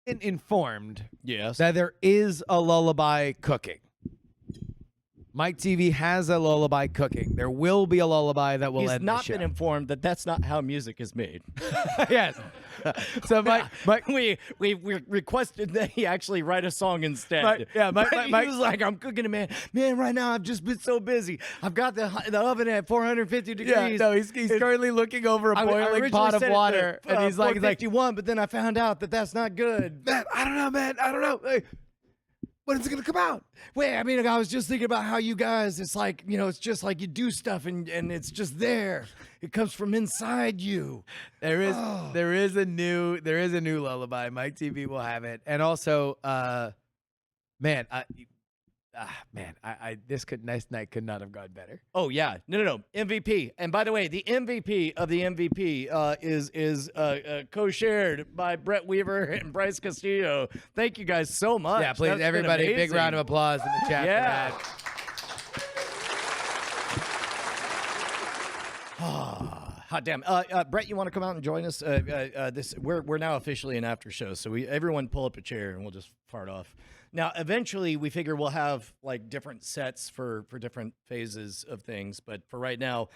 informed Yes. that there is a lullaby cooking. Mike TV has a lullaby cooking. There will be a lullaby that will He's end not the show. been informed that that's not how music is made. Yes. So Mike, we requested that he actually write a song instead. Mike, He was like, "I'm cooking it, man. Man, right now I've just been so busy. I've got the oven at 450 degrees. yeah, no, he's currently looking over a I boiling originally pot of set it to, water, and he's like, 451, but then I found out that that's not good. man, I don't know, man, I don't know. Hey, when is it gonna come out? Wait, I mean, I was just thinking about how you guys, it's like, it's just like you do stuff and it's just there. It comes from inside you. There is a new lullaby. Mike TV will have it, and also, man, this nice night could not have gone better. Oh yeah, no, MVP. And by the way, the MVP of the MVP is co-shared by Brett Weaver and Bryce Castillo. Thank you guys so much. Yeah, please, That's been everybody, big amazing. round of applause in the chat Yeah. for that. Hot damn. Brett, you want to come out and join us? We're now officially an after show, so everyone pull up a chair and we'll just fart off. Now, eventually, we figure we'll have like different sets for different phases of things, but for right now,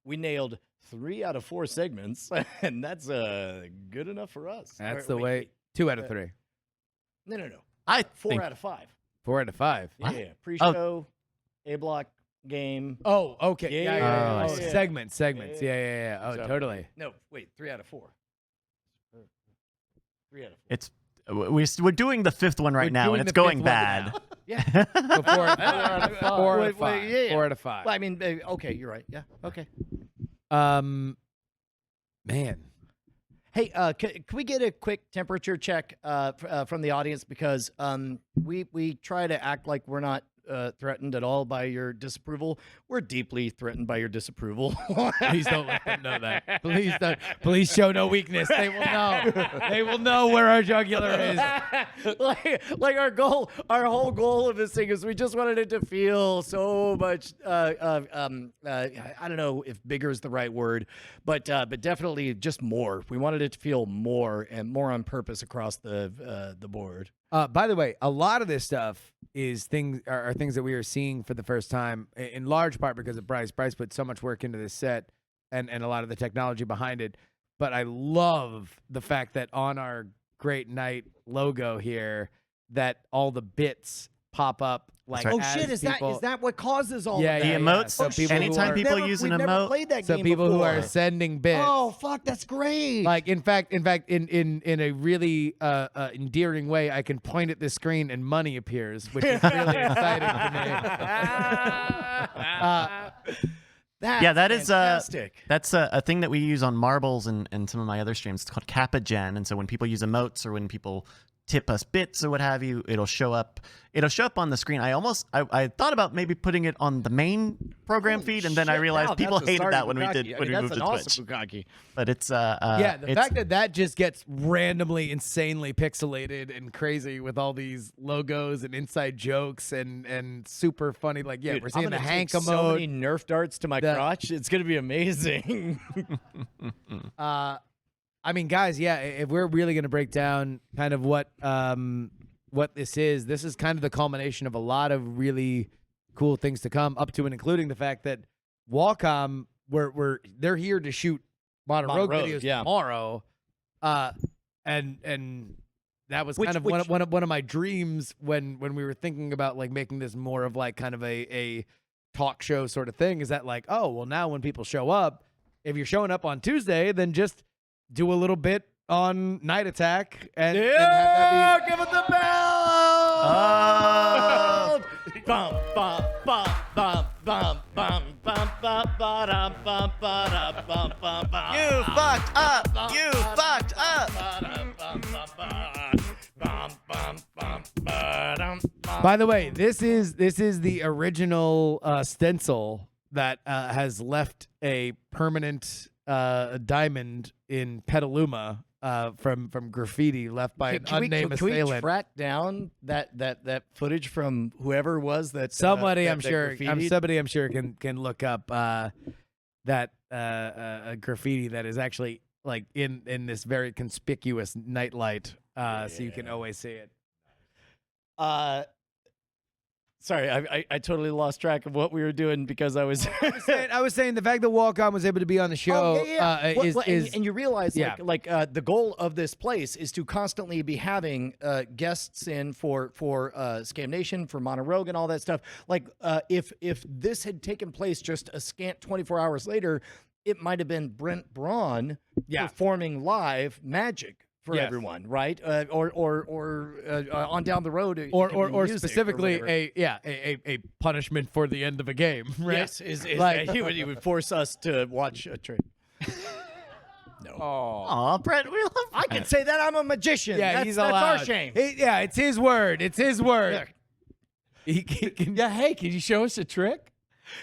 we nailed 3 out of 4 segments, and that's good enough for us. That's Or, the wait, way. wait. 2 out of 3. No. I 4 think out of 5. 4 out of 5. Yeah. Pre-show, A block game. Oh, okay. Yeah. Oh, segments. Yeah. Oh, So- totally. No, wait. 3 out of 4. 3 out of 4. it's we're doing the 5th one right We're now, doing and it's the going 5th one bad. now. Yeah. So 4 out of 5. 4 out of 5. Yeah. 4 out of 5. Well, I mean, okay, you're right. Yeah. Okay. Man. Hey, can we get a quick temperature check from the audience, because we try to act like we're not threatened at all by your disapproval. We're deeply threatened by your disapproval. Please don't let them know that. Please don't. Please show no weakness. They will know. They will know where our jugular is. like our whole goal of this thing is we just wanted it to feel so much. I don't know if bigger is the right word, but definitely just more. We wanted it to feel more and more on purpose across the board. By the way, a lot of this stuff is things that we are seeing for the first time, in large part because of Bryce. Bryce put so much work into this set and a lot of the technology behind it. But I love the fact that on our Great Night logo here, that all the bits pop up. Like, right. Oh as shit! Is people, that what causes all Yeah, of The that? emotes. So people anytime who are- people use an we've never emote, played that so game people who are before. sending bits. Oh fuck, that's great. Like in fact, in a really endearing way, I can point at this screen and money appears, which is really exciting to me. that is fantastic. that's a thing that we use on Marbles and some of my other streams. It's called Kappa Gen, and so when people use emotes or when people tip us bits or what have you, it'll show up on the screen. I thought about maybe putting it on the main program feed, and then I Shit, realized wow, people that's a hated sorry that when we bukkake. moved That's to an awesome Twitch. bukkake. But it's Yeah, the it's, fact that just gets randomly, insanely pixelated and crazy with all these logos and inside jokes and super funny. Like, yeah, Dude, we're I'm seeing the gonna Hank take emote. so many Nerf darts to my crotch. It's gonna be amazing. I mean, guys, yeah, if we're really going to break down kind of what this is kind of the culmination of a lot of really cool things to come, up to and including the fact that Wacom, they're here to shoot Modern Rogue videos tomorrow, and that was kind of one of my dreams when we were thinking about like making this more of like kind of a talk show sort of thing. Is that like, oh well, now when people show up, if you're showing up on Tuesday, then just do a little bit on Night Attack and have that be, give it the bell! Oh! Bum, bum, bum, bum, bum, bum, bum, bum, ba-dum, bum, ba-dum, bum, bum, bum. You fucked up! You fucked up! By the way, this is the original stencil that has left a permanent diamond in Petaluma from graffiti left by an unnamed assailant. Can we track down that footage from whoever it was that Somebody, that I'm sure, graffitied? can look up that graffiti that is actually like in this very conspicuous nightlight, so you can always see it. Sorry, I totally lost track of what we were doing because I was. I was saying the fact that Walk-On was able to be on the show and you realize yeah. the goal of this place is to constantly be having guests in for Scam Nation, for Mono Rogue, and all that stuff. Like if this had taken place just a scant 24 hours later, it might have been Brent Braun performing live Magic for everyone, right? Or on down the road, or specifically a punishment for the end of a game, right? Yes, like he would force us to watch a trick. No. Aw, Brett, we love I can say that I'm a magician. Yeah, that's, he's that's allowed. our shame. It's his word. It's his word. He can, Hey, can you show us a trick?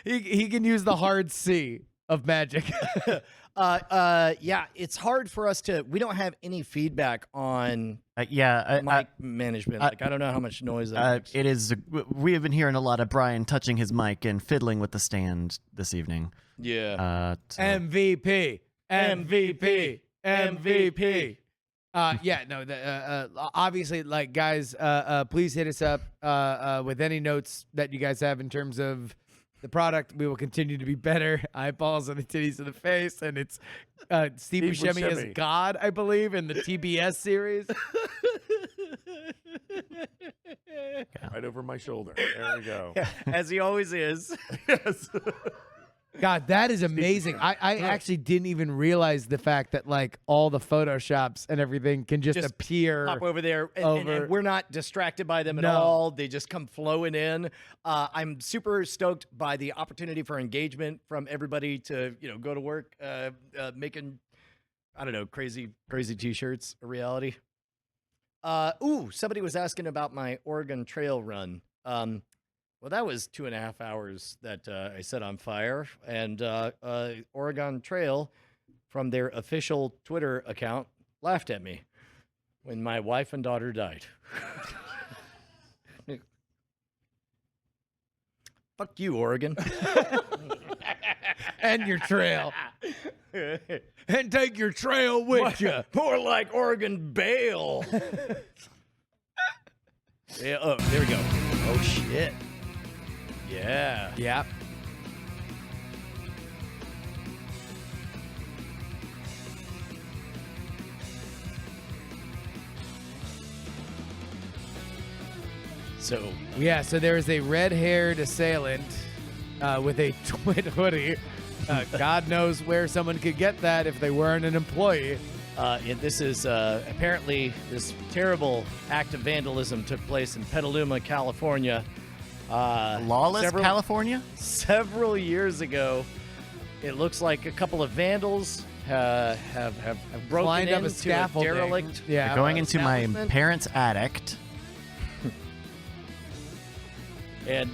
he can use the hard C of Magic. It's hard for us to. We don't have any feedback on mic management. Like I don't know how much noise that makes. it is. We have been hearing a lot of Brian touching his mic and fiddling with the stand this evening. Yeah. MVP. Obviously, like, guys, please hit us up with any notes that you guys have in terms of the product. We will continue to be better. Eyeballs on the titties of the face, and it's Steve Buscemi as God, I believe, in the TBS series. Right over my shoulder. There we go. As he always is. Yes. God, that is amazing. I actually didn't even realize the fact that like all the Photoshops and everything can just appear. Pop over there, and we're not distracted by them at all. They just come flowing in. I'm super stoked by the opportunity for engagement from everybody to go to work making, I don't know, crazy t-shirts a reality. Somebody was asking about my Oregon Trail run. Well, that was 2.5 hours that I set on fire, and Oregon Trail, from their official Twitter account, laughed at me when my wife and daughter died. Fuck you, Oregon. And your trail. And take your trail with you. More like Oregon Bail. Yeah, oh, there we go. Oh, shit. Yeah. Yeah. So there is a red-haired assailant with a twin hoodie. God knows where someone could get that if they weren't an employee. And this is apparently this terrible act of vandalism took place in Petaluma, California. Lawless California? Several years ago. It looks like a couple of vandals have broken Climbed up a into scaffolding. derelict. You're going into my establishment. parents' attic. And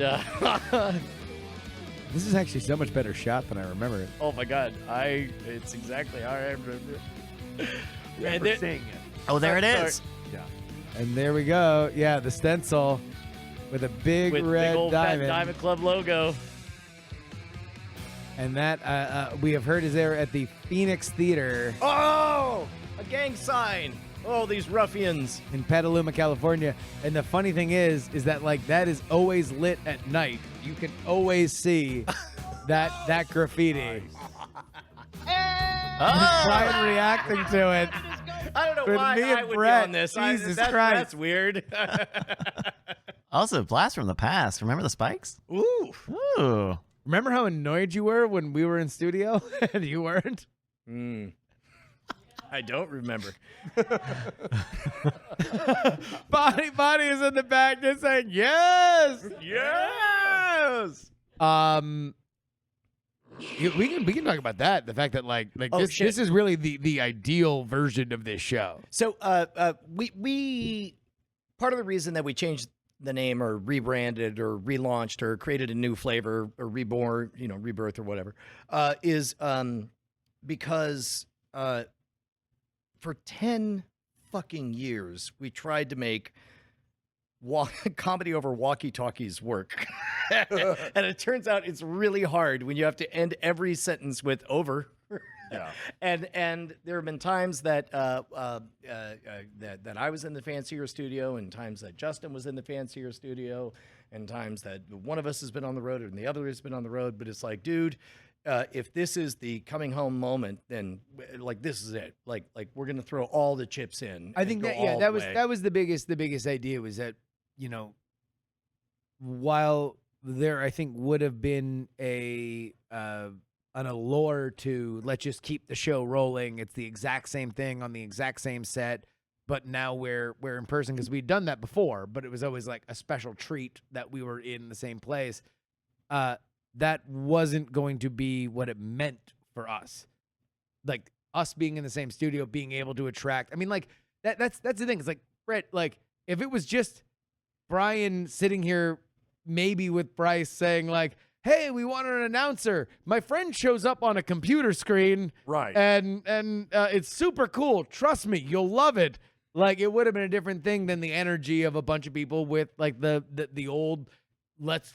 This is actually so much better shot than I remember it. oh my god, it's exactly how I remember it. And We're seeing it. Oh, there it Sorry. is. Yeah. And there we go. Yeah, the stencil with a big With red big old fat diamond. Diamond Club logo. And that we have heard is there at the Phoenix Theater Oh, a gang sign. Oh, these ruffians. in Petaluma, California. And the funny thing is that like that is always lit at night. You can always see that graffiti. Brian reacting to it. I don't know With why me and I would Brett, be on this. Jesus That's Christ. weird. Also, blast from the past. Remember the spikes? Ooh. Ooh. Remember how annoyed you were when we were in studio and you weren't? I don't remember. Body is in the back just saying yes. Yes. We can talk about that. The fact that like Oh, this shit. this is really the ideal version of this show. So we part of the reason that we changed the name or rebranded or relaunched or created a new flavor or reborn, rebirth or whatever, is because for 10 fucking years we tried to make comedy over walkie-talkies work. And it turns out it's really hard when you have to end every sentence with over. Yeah. And there have been times that that I was in the fancier studio, and times that Justin was in the fancier studio, and times that one of us has been on the road and the other has been on the road. But it's like, dude, if this is the coming home moment, then like this is it. Like we're gonna throw all the chips in. I and think go that all that the was way. the biggest idea was that, while there I think would have been an allure to let's just keep the show rolling. It's the exact same thing on the exact same set, but now we're in person because we'd done that before, but it was always like a special treat that we were in the same place. That wasn't going to be what it meant for us. Like us being in the same studio, being able to attract. I mean, like that's the thing. It's like, Brett, like if it was just Brian sitting here maybe with Bryce saying like, hey, we want an announcer. My friend shows up on a computer screen. Right. And it's super cool. Trust me, you'll love it. Like it would have been a different thing than the energy of a bunch of people with like the old let's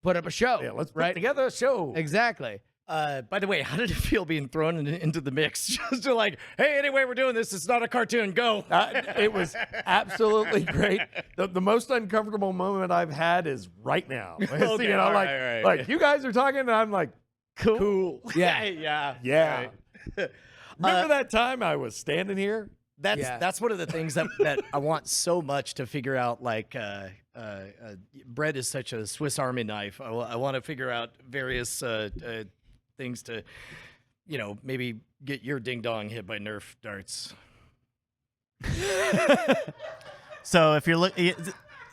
put up a show. Yeah, let's put right together a show. Exactly. By the way, how did it feel being thrown into the mix? Just to like, hey, anyway, we're doing this. It's not a cartoon. Go. It was absolutely great. The most uncomfortable moment I've had is right now. Okay, all right. Like you guys are talking, and I'm like, cool. Yeah. yeah. Remember that time I was standing here? That's one of the things that I want so much to figure out. Like, Brett is such a Swiss Army knife. I want to figure out various things to, maybe get your ding dong hit by Nerf darts. So if you're looking,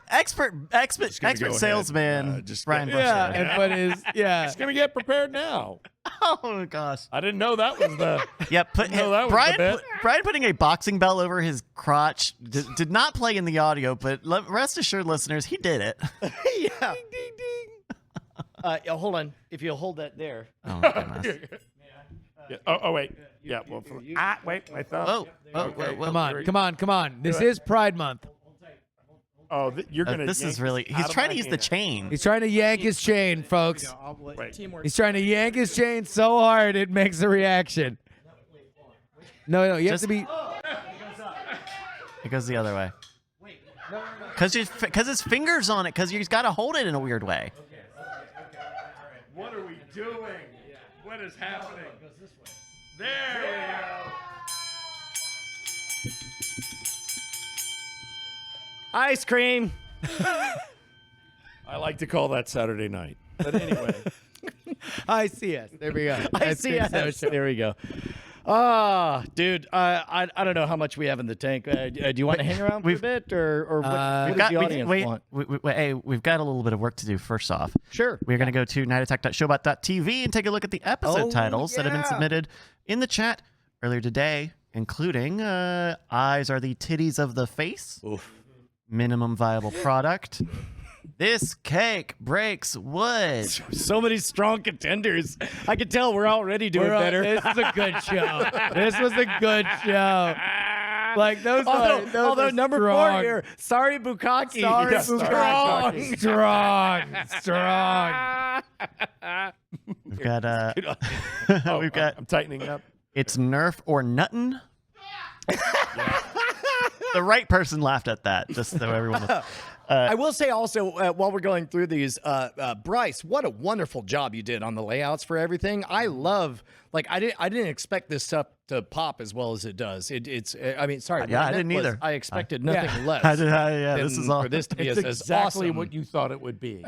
expert go salesman, ahead. Just Brian go- Bush. Yeah. there. And but is Just gonna get prepared now. Oh gosh. I didn't know that was the. Yeah, No, that was the bit. Brian putting a boxing bell over his crotch did not play in the audio, but rest assured, listeners, he did it. Yeah. Hold on. If you'll hold that there. Oh goodness. Yeah. Oh wait. Yeah. Well. Wait. My thumb. Come on. This is Pride Month. Oh, you're gonna. This yank is really. this out He's of trying my to use the hand. chain. He's trying to yank his chain, folks. Wait. He's trying to yank his chain so hard it makes a reaction. No, you have to be. It goes the other way. Because his finger's on it. Because he's got to hold it in a weird way. What are we doing? What is happening? There we go. Ice cream. I like to call that Saturday night. But anyway. I see us. There we go. I see us. There we go. Ah, dude, I don't know how much we have in the tank. Do you want to hang around for a bit, or what does the audience want? Hey, we've got a little bit of work to do. First off, Sure. we're going to go to nightattack.showbot.tv and take a look at the episode titles that have been submitted in the chat earlier today, including "Eyes are the titties of the face," Oof. "Minimum viable product," "This cake breaks wood." So many strong contenders. I can tell we're already doing better. This is a good show. This was a good show. Like those. Although are number strong. 4 here, sorry Bukaki. Sorry, Yeah, Bukaki. Strong. We've got we've got I'm tightening up. "It's Nerf or Nuttin'." The right person laughed at that, just so everyone was. I will say also, while we're going through these, Bryce, what a wonderful job you did on the layouts for everything. I love, like, I didn't expect this stuff to pop as well as it does. It's I mean, sorry, Yeah, what I meant didn't was either. I expected nothing less. This is all. for this to be It's as exactly awesome. what you thought it would be.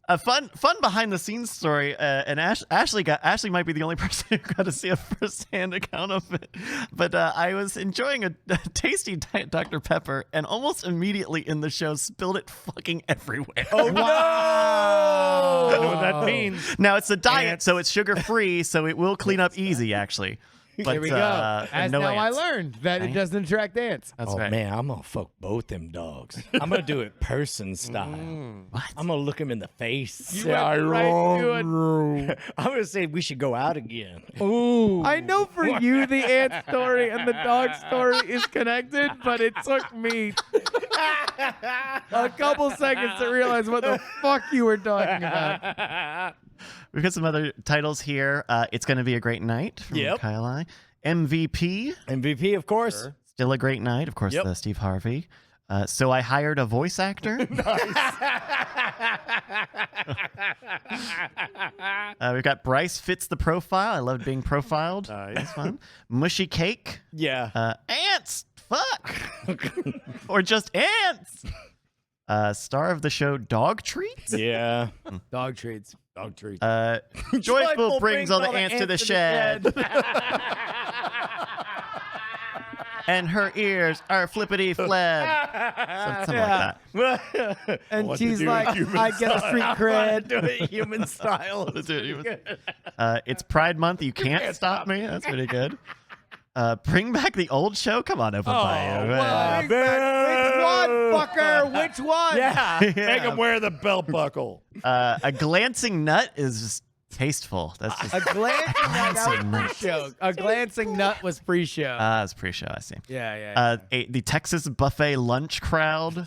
A fun behind the scenes story, and Ashley might be the only person who got to see a firsthand account of it. But I was enjoying a tasty Diet Dr. Pepper, and almost immediately in the show spilled it fucking everywhere. Oh no! I know what that means. Now it's a diet, so it's sugar free, so it will clean up easy actually. But Here we go. As no now ants. I learned that it doesn't attract ants. That's Oh right. man, I'm gonna fuck both them dogs. I'm gonna do it person style. What? I'm gonna look him in the face. went right to it. I'm gonna say we should go out again. Ooh. I know for you the ant story and the dog story is connected, but it took me A couple seconds to realize what the fuck you were talking about. We've got some other titles here. It's going to be a great night from Yep. Kyle I. MVP, MVP, of course. still a great night. Of course, Yep. the Steve Harvey. So I hired a voice actor. We've got Bryce fits the profile. I loved being profiled. Nice. That's fun. Mushy cake. Yeah. Ants. Fuck. Or just ants. Star of the show, Dog Treats. Yeah. Dog treats. Dog treat. Joyful brings all the ants to the shed. And her ears are flippity fled. Something like that. And want to she's do it like, human I get a street cred. Do it human style. It's Pride Month. You can't stop me. That's pretty good. Bring back the old show. Come on, Open Bayou. Which one, fucker? Which one? Yeah. Make him wear the belt buckle. A glancing nut is just tasteful. That's just A glancing nut Glancing was nut. pre-show. A glancing nut was pre-show. it's pre-show. I see. yeah. The Texas buffet lunch crowd,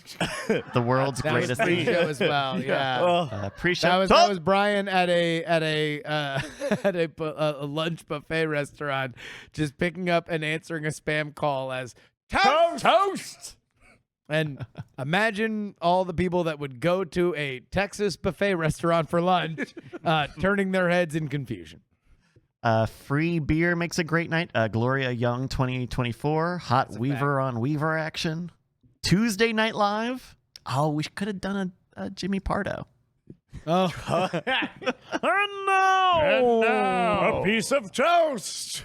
the world's That was greatest pre-show as well. Yeah. pre-show. That was Brian at a lunch buffet restaurant, just picking up and answering a spam call as toast. And imagine all the people that would go to a Texas buffet restaurant for lunch, turning their heads in confusion. Free beer makes a great night. Gloria Young 2024. Hot That's a Weaver on Weaver action. Tuesday Night Live. Oh, we could have done a Jimmy Pardo. Oh, A piece of toast.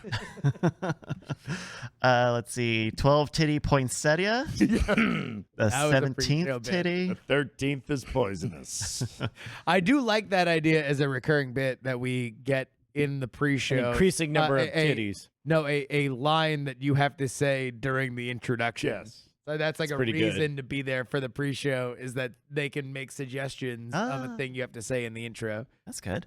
Let's see. 12 titty poinsettia. The was a pre-show 17th bit. titty. The 13th is poisonous. I do like that idea as a recurring bit that we get in the pre-show. An increasing number of titties. No, a line that you have to say during the introduction. Yes. So that's like a pretty good. reason to be there for the pre-show is that they can make suggestions of a thing you have to say in the intro. That's good.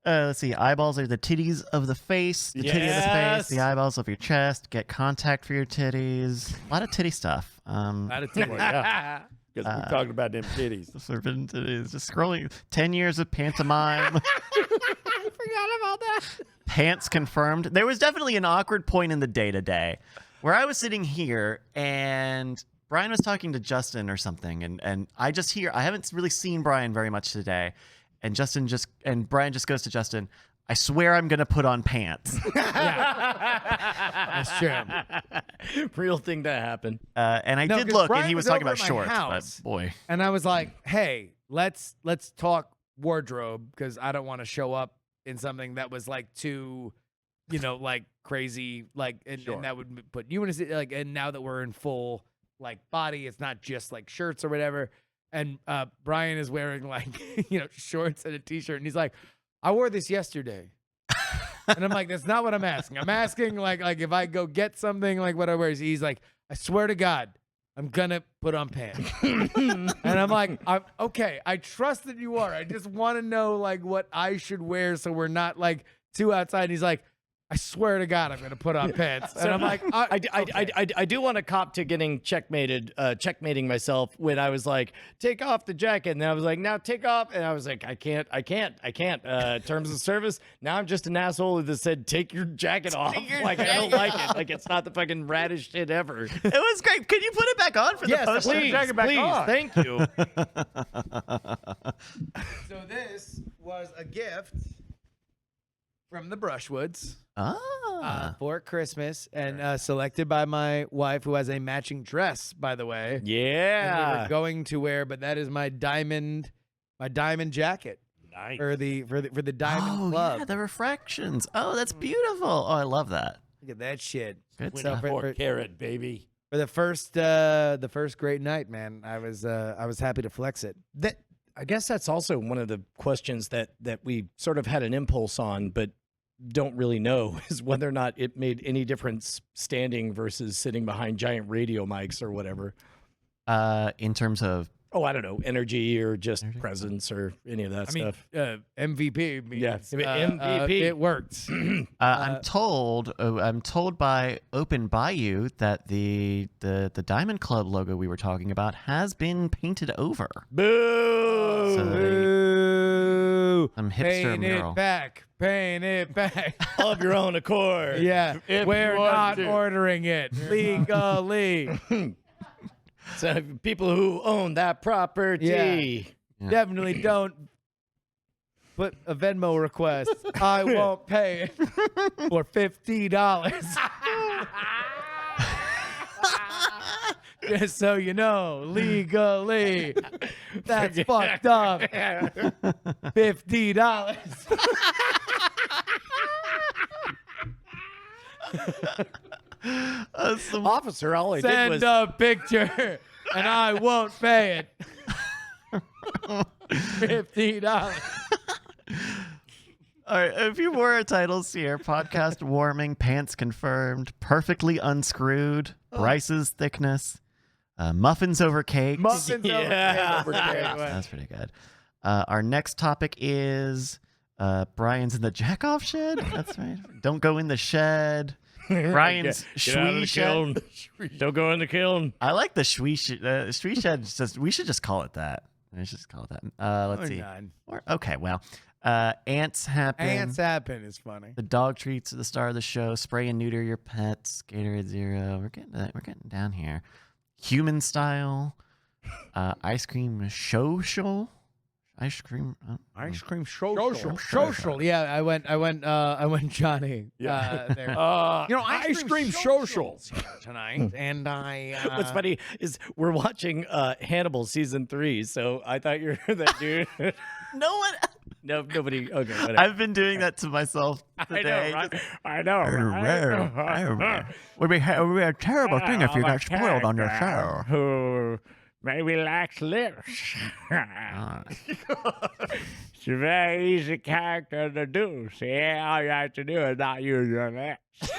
Let's see. Eyeballs are the titties of the face. The titty of the face. The eyeballs of your chest. Get contact for your titties. A lot of titty stuff. Not a titty. Yeah. Because we're talking about them titties. Forbidden titties. Just scrolling. 10 years of pantomime. I forgot about that. Pants confirmed. There was definitely an awkward point in the day today where I was sitting here and Brian was talking to Justin or something, and I just hear, I haven't really seen Brian very much today, and Brian just goes to Justin, I swear I'm gonna put on pants. That's true. Real thing that happened. And I No, did 'cause look, Brian and he was was talking over about at my shorts, house. but boy. And I was like, hey, let's talk wardrobe because I don't want to show up in something that was like too, like crazy, like, and that would put you in a, like, and now that we're in full like body, it's not just like shirts or whatever. And Brian is wearing like, shorts and a t-shirt. And he's like, I wore this yesterday. And I'm like, that's not what I'm asking. I'm asking like if I go get something, like what I wear. He's like, I swear to God, I'm gonna put on pants. And I'm like, okay, I trust that you are. I just want to know like what I should wear so we're not like too outside. And he's like, I swear to God, I'm going to put on pants. And I'm like, I do want to cop to getting checkmating myself when I was like, take off the jacket. And then I was like, now take off. And I was like, I can't. Terms of service. Now I'm just an asshole that said, take your jacket off. Like, I don't like it. Like, it's not the fucking raddest shit ever. It was great. Can you put it back on for the Yes, poster? please, thank you. So this was a gift from the Brushwoods for Christmas and selected by my wife, who has a matching dress, by the way. And we Yeah. were going to wear, but that is my diamond jacket Nice. for the diamond club. Yeah, the refractions. Oh, that's beautiful. Oh, I love that. Look at that shit. Good So stuff. for 4-carat, baby. the first great night, man, I was happy to flex it. I guess that's also one of the questions that we sort of had an impulse on, but don't really know is whether or not it made any difference standing versus sitting behind giant radio mics or whatever. In terms of Oh, I don't know, energy or just presence or any of that I mean, stuff. MVP means Yeah, MVP. it works. I'm told by Open Bayou that the Diamond Club logo we were talking about has been painted over. Boo! So Boo! some hipster Paint mural. it back. Paint it back. Of your own accord. Yeah, If we're you want not to. ordering it legally. So people who own that property. Yeah. Definitely don't put a Venmo request. I won't pay it for $50. Just so you know, legally, that's fucked up. $50. Officer, all I did Send was a picture, and I won't pay it. $50. All right, a few more titles here. Podcast warming, pants confirmed, perfectly unscrewed, Bryce's thickness, muffins over cakes. Muffins Yeah. over cake. That's pretty good. Our next topic is Brian's in the jack-off shed. That's right. Don't go in the shed. Brian's Get out of the Shwee shed. kiln. Don't go in the kiln. I like the Shwee shed. Shwee shed. We should just call it that. We should just call it that. Let's see. Okay, well, ants happen. Ants happen is funny. The dog treats are the star of the show. Spray and neuter your pets. Gatorade Zero. We're getting down here. Human style. Ice cream social. Ice cream. Ice cream social. Yeah, I went Johnny. There. Ice cream socials tonight, and I. What's funny is we're watching Hannibal season 3, so I thought you were that dude. No one. No, nobody. Okay, whatever. I've been doing that to myself today. I know. Right? Would be a terrible thing if you got spoiled on your show. who maybe lacks lips. It's a very easy character to do. See, all you have to do is not use your lips.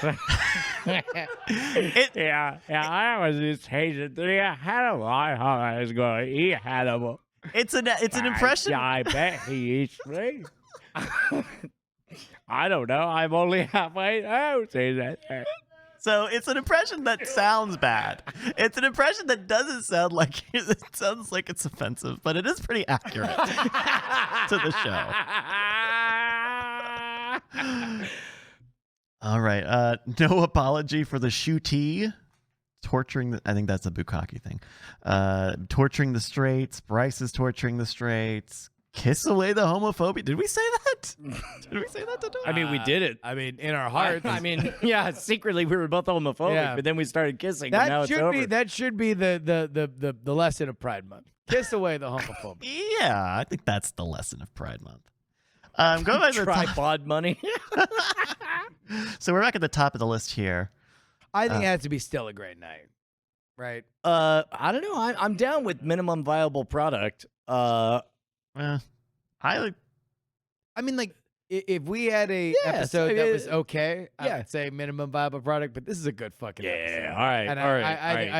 Yeah, I was in season 3 of Hannibal. I thought I was going to eat Hannibal. It's an impression. I bet he eats me. I don't know. I'm only halfway through season 3. So it's an impression that sounds bad. It's an impression that doesn't sound like it sounds like it's offensive, but it is pretty accurate to the show. All right. No apology for the shootee. Torturing I think that's a bukkake thing. Torturing the straights. Bryce is torturing the straights. Kiss away the homophobia. Did we say that? Did we say that to I mean, we did it. I mean, in our hearts. I mean, yeah, secretly we were both homophobic, Yeah. but then we started kissing, and now that it's should over. be the lesson of Pride Month. Kiss away the homophobia. Yeah, I think that's the lesson of Pride Month. Go by the top. Tripod money. So we're back at the top of the list here. I think it has to be still a great night, right? I don't know. I'm down with minimum viable product. I mean, like, if we had a Yes, episode I that mean, was okay, I yeah. would say minimum viable product, but this is a good fucking episode. Yeah. All right. And all right. I think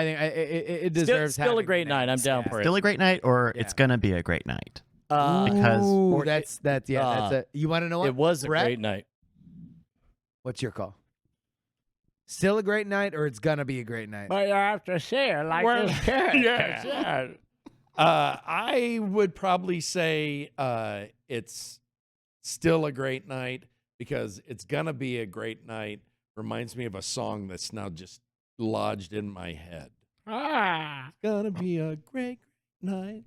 it deserves still a having great an night. I'm ants down now. for it. still a great night, or it's Yeah. gonna be a great night. Because Ooh, that's a. You want to know what? it was a Brett? great night. What's your call? Still a great night, or it's gonna be a great night? But you have to see it like this character. Yes. I would probably say it's still a great night because it's gonna be a great night. Reminds me of a song that's now just lodged in my head. Ah. Gonna be a great night.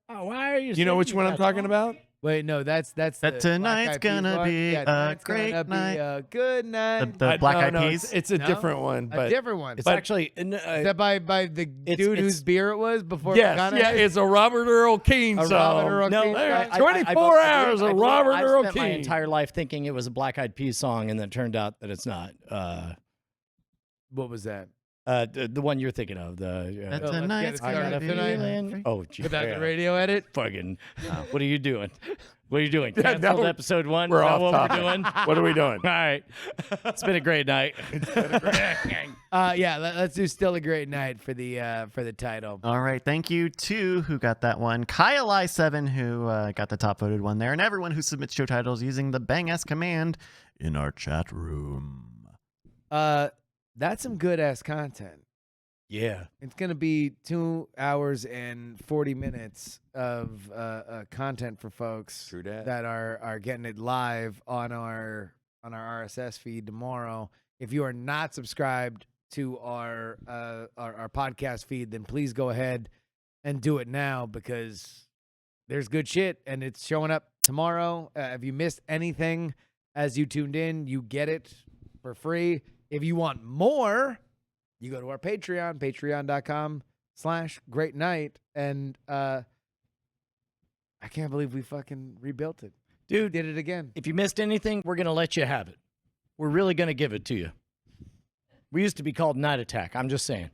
Oh, why are you You know which singing one I'm that talking song? about? Wait, no, that's That the Black tonight's Eyed Peas gonna one. be Yeah, a tonight's great gonna night. Be a good night. The Black Eyed no, Peas. It's a No? different one, A but different one. It's But- actually Is that by the dude it's- whose beer it was before? yes, McConaughey? yeah, it's a Robert Earl Keen A song. Robert Earl no, Keen there- song? 24 hours of Robert I've Earl spent my Keen. entire life thinking it was a Black Eyed Peas song, and then it turned out that it's not. What was that? The one you're thinking of. That let's get tonight's it started gonna be tonight. feeling- Oh, gee, Without yeah. the radio edit? Fucking. What are you doing? What are you doing? Yeah, Canceled now episode 1? we're Is that off what topic. we're doing? What are we doing? All right. It's been a great night. Yeah, let's do Still a Great Night for the title. All right. Thank you to who got that one. Kyle I7, who got the top voted one there, and everyone who submits show titles using the Bang S command in our chat room. That's some good ass content. Yeah. It's gonna be 2 hours and 40 minutes of content for folks True dat. that are getting it live on our RSS feed tomorrow. If you are not subscribed to our podcast feed, then please go ahead and do it now, because there's good shit and it's showing up tomorrow. If you missed anything as you tuned in, you get it for free. If you want more, you go to our Patreon, patreon.com/great night. And I can't believe we fucking rebuilt it. Dude, Did it again. if you missed anything, we're going to let you have it. We're really going to give it to you. We used to be called Night Attack. I'm just saying.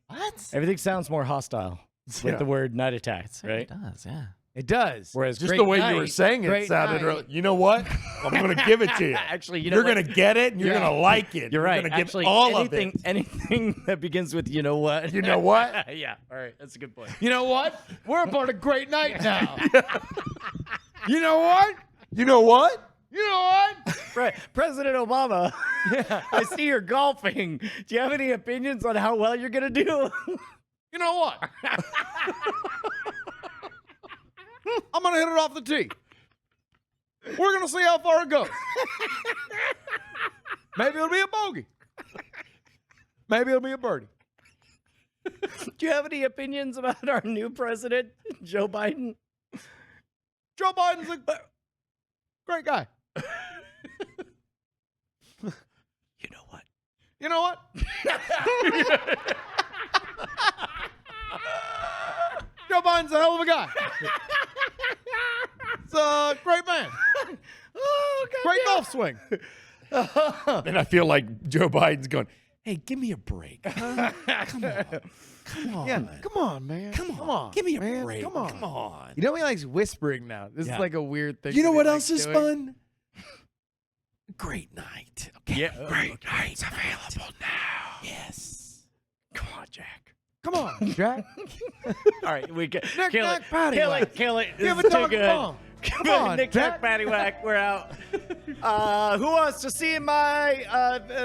What? Everything sounds more hostile with the word Night Attack, It certainly right? does, yeah. It does. Whereas Just Great the way Night, you were saying it Great sounded night. early. You know what? I'm going to give it to you. Actually, you know You're what? going to get it and you're Yeah. going to like it. You're right. going to give Actually, all anything, of it. anything that begins with you know what. You know what? Yeah. All right. That's a good point. You know what? We're a part of Great Night now. You know what? You know what? You know what? President Obama, I see you're golfing. Do you have any opinions on how well you're going to do? You know what? I'm going to hit it off the tee. We're going to see how far it goes. Maybe it'll be a bogey. Maybe it'll be a birdie. Do you have any opinions about our new president, Joe Biden? Joe Biden's a great guy. You know what? You know what? Joe Biden's a hell of a guy. It's a great man. Oh, God. Great golf swing. And I feel like Joe Biden's going, hey, give me a break. Huh? Come on. Come on. Yeah, come on, man. Come on. Give me a man. break. Come on. Come on. You know he likes whispering now. This Yeah. is like a weird thing. You know that he what likes else is doing. fun? Great night. Okay. Yeah. Great night's available now. Yes. Come on, Jack. Come on, Jack. All right, we can Knick, kill knack, it. patty Kill whack. it. Kill it. This Give is a too dog a good. bone. Come on, Nick Jack. Nack, paddywhack. We're out. Who wants to see my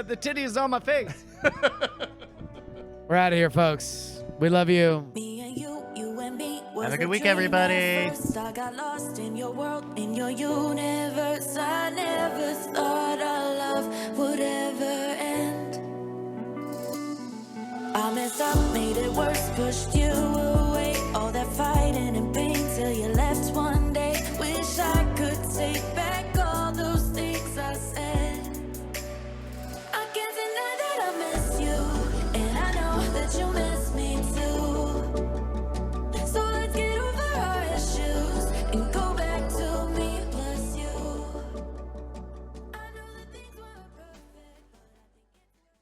the titties on my face? We're out of here, folks. We love you. Me and you and me. Have a good week, everybody. I got lost in your world, in your universe. I never thought our love would ever end. I messed up, made it worse, pushed you away. All that fighting and